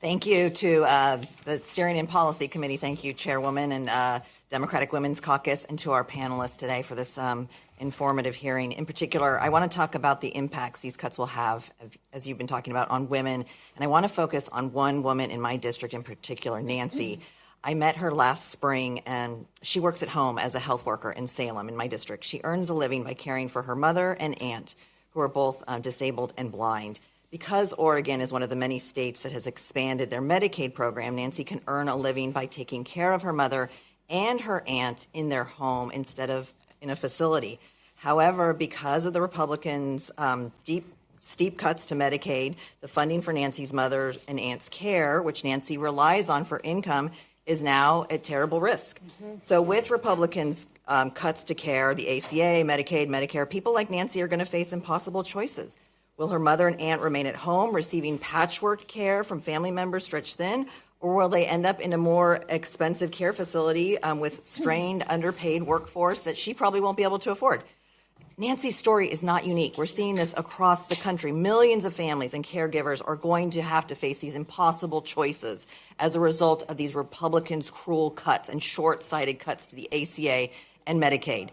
Thank you to the Steering and Policy Committee. Thank you, Chairwoman and Democratic Women's Caucus, and to our panelists today for this informative hearing. In particular, I want to talk about the impacts these cuts will have, as you've been talking about, on women. And I want to focus on one woman in my district in particular, Nancy. I met her last spring, and she works at home as a health worker in Salem, in my district. She earns a living by caring for her mother and aunt, who are both disabled and blind. Because Oregon is one of the many states that has expanded their Medicaid program, Nancy can earn a living by taking care of her mother and her aunt in their home instead of in a facility. However, because of the Republicans' steep cuts to Medicaid, the funding for Nancy's mother and aunt's care, which Nancy relies on for income, is now at terrible risk. So with Republicans' cuts to care, the ACA, Medicaid, Medicare, people like Nancy are going to face impossible choices. Will her mother and aunt remain at home receiving patchwork care from family members stretched thin, or will they end up in a more expensive care facility with strained, underpaid workforce that she probably won't be able to afford? Nancy's story is not unique. We're seeing this across the country. Millions of families and caregivers are going to have to face these impossible choices as a result of these Republicans' cruel cuts and short-sighted cuts to the ACA and Medicaid.